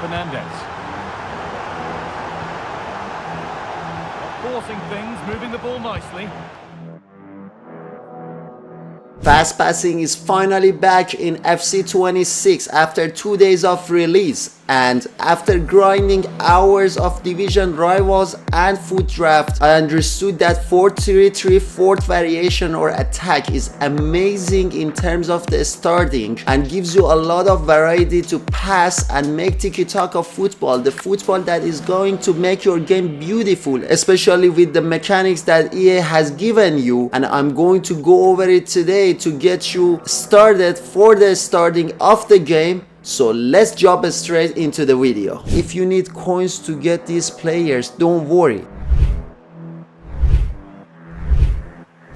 Fernandez. Forcing things, moving the ball nicely. Fast passing is finally back in FC26 after 2 days of release, and after grinding hours of division rivals and foot draft, I understood that 4-3-3 fourth variation or attack is amazing in terms of the starting and gives you a lot of variety to pass and make tiki-taka football, the football that is going to make your game beautiful, especially with the mechanics that EA has given you, and I'm going to go over it today to get you started for the starting of the game. So let's jump straight into the video. If you need coins to get these players, don't worry.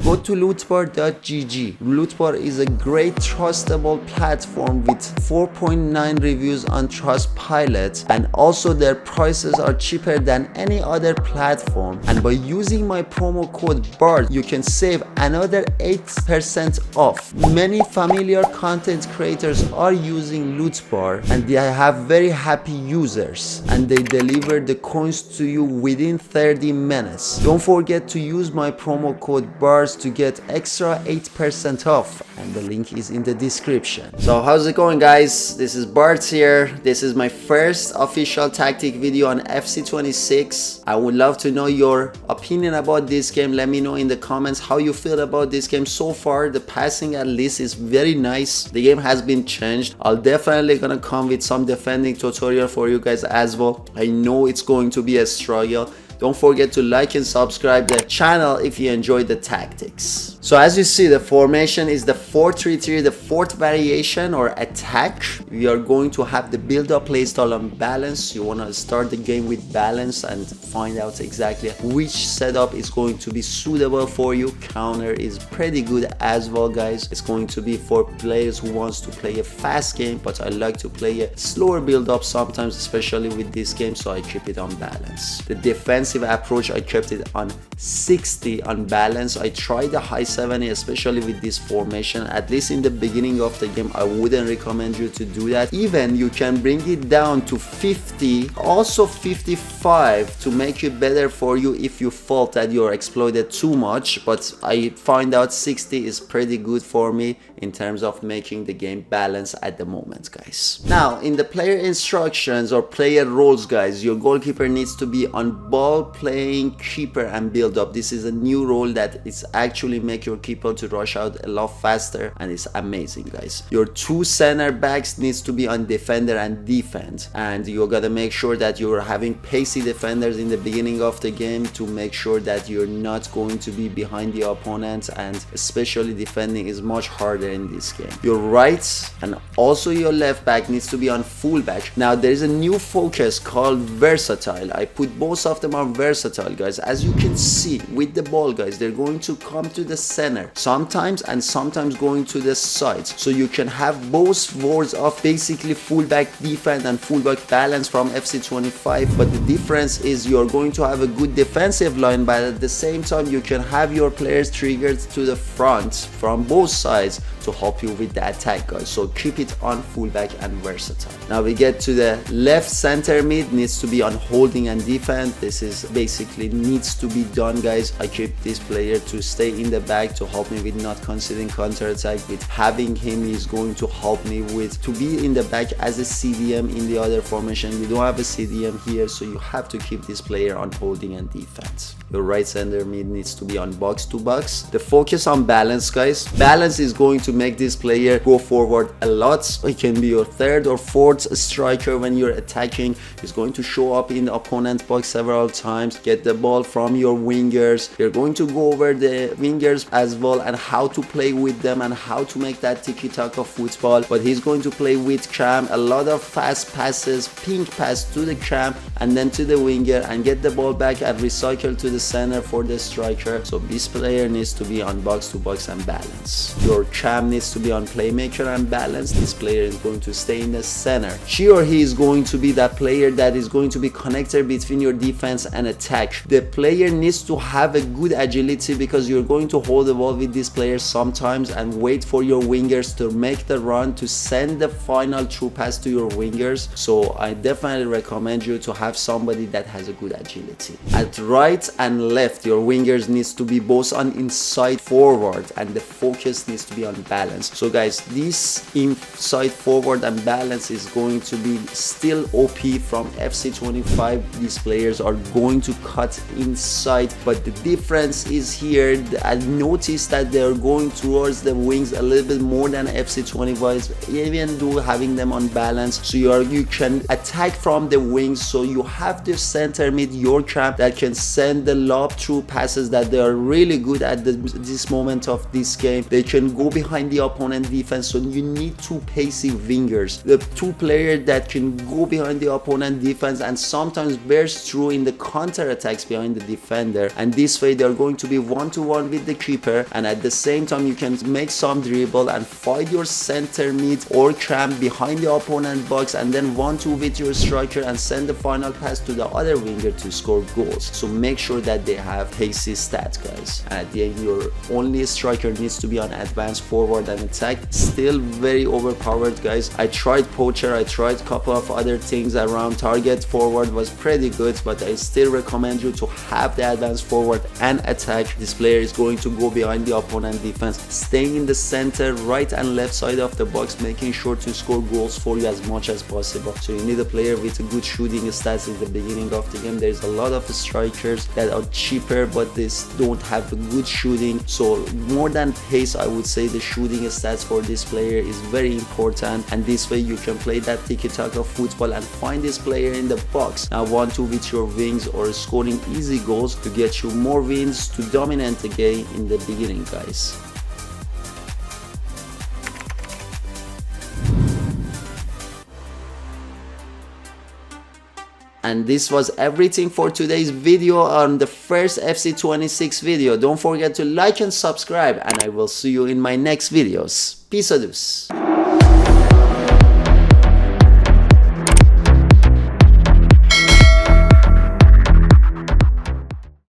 Go to lootbar.gg. Lootbar is a great trustable platform with 4.9 reviews on Trustpilot, and also their prices are cheaper than any other platform, and by using my promo code BARD you can save another 8% off. Many familiar content creators are using Lootbar and they have very happy users, and they deliver the coins to you within 30 minutes. Don't forget to use my promo code BARD to get extra 8% off, and the link is in the description. So how's it going, guys? This is Bart here. This is my first official tactic video on FC26. I would love to know your opinion about this game. Let me know in the comments how you feel about this game so far. The passing at least is very nice. The game has been changed. I'll definitely gonna come with some defending tutorial for you guys as well. I know it's going to be a struggle. Don't forget to like and subscribe the channel if you enjoyed the tactics. So as you see, the formation is the 4-3-3, the fourth variation or attack. We are going to have the build-up playstyle on balance. You want to start the game with balance and find out exactly which setup is going to be suitable for you. Counter is pretty good as well, guys. It's going to be for players who wants to play a fast game, but I like to play a slower build-up sometimes, especially with this game, so I keep it on balance. The defensive approach, I kept it on 60 on balance. I tried the high 70, especially with this formation. At least in the beginning of the game, I wouldn't recommend you to do that. Even you can bring it down to 50, also 55, to make it better for you if you felt that you're exploited too much, but I find out 60 is pretty good for me in terms of making the game balanced at the moment, guys. Now in the player instructions or player roles, guys, your goalkeeper needs to be on ball playing keeper and build up. This is a new role that is actually make your keeper to rush out a lot faster, and it's amazing, guys. Your two center backs needs to be on defender and defense, and you gotta make sure that you're having pacey defenders in the beginning of the game to make sure that you're not going to be behind the opponent, and especially defending is much harder in this game. Your right and also your left back needs to be on fullback. Now there is a new focus called versatile. I put both of them on versatile, guys. As you can see with the ball, guys, they're going to come to the center sometimes and sometimes going to the sides, so you can have both words of basically fullback defense and fullback balance from FC25, but the difference is you're going to have a good defensive line, but at the same time you can have your players triggered to the front from both sides to help you with the attack, guys. So keep it on fullback and versatile. Now we get to the left center mid, needs to be on holding and defense. This is basically needs to be done, guys. I keep this player to stay in the back to help me with not conceding counter attack. With having him, he's going to help me with to be in the back as a CDM in the other formation. We don't have a CDM here, so you have to keep this player on holding and defense. Your right center mid needs to be on box to box. The focus on balance, guys. Balance is going to make this player go forward a lot. It can be your third or fourth striker when you're attacking. He's going to show up in the opponent box several times, get the ball from your wingers. You're going to go over the wingers as well and how to play with them and how to make that tiki-taka football. But he's going to play with Cam, a lot of fast passes, pink pass to the Cam and then to the winger, and get the ball back and recycle to the center for the striker. So this player needs to be on box to box and balance. Your Cam needs to be on playmaker and balance. This player is going to stay in the center. She or he is going to be that player that is going to be connector between your defense and attack. The player needs to have a good agility because you're going to hold control the ball with these players sometimes and wait for your wingers to make the run to send the final through pass to your wingers. So I definitely recommend you to have somebody that has a good agility. At right and left, your wingers needs to be both on inside forward and the focus needs to be on balance. So guys, this inside forward and balance is going to be still OP from FC25. These players are going to cut inside, but the difference is here. I noticed that they're going towards the wings a little bit more than FC25, even though having them on balance. So you can attack from the wings. So you have the center mid Yorkshire that can send the lob through passes that they are really good at this moment of this game. They can go behind the opponent defense. So you need two pacey wingers, the two players that can go behind the opponent defense and sometimes burst through in the counter attacks behind the defender, and this way they're going to be one-to-one with the keeper, and at the same time you can make some dribble and fight your center mid or cramp behind the opponent box, and then 1-2 with your striker and send the final pass to the other winger to score goals. So make sure that they have pacey stats, guys. At the end, your only striker needs to be on advanced forward and attack. Still very overpowered, guys. I tried poacher, I tried a couple of other things around. Target forward was pretty good, but I still recommend you to have the advanced forward and attack. This player is going to go behind the opponent defense, staying in the center, right and left side of the box, making sure to score goals for you as much as possible. So you need a player with a good shooting stats in the beginning of the game. There's a lot of strikers that are cheaper but they don't have a good shooting. So more than pace, I would say the shooting stats for this player is very important, and this way you can play that tiki-taka football and find this player in the box. Now 1-2 with your wings or scoring easy goals to get you more wins to dominate the game in the beginning, guys. And this was everything for today's video on the first FC26 video. Don't forget to like and subscribe, and I will see you in my next videos. Peace a deuce.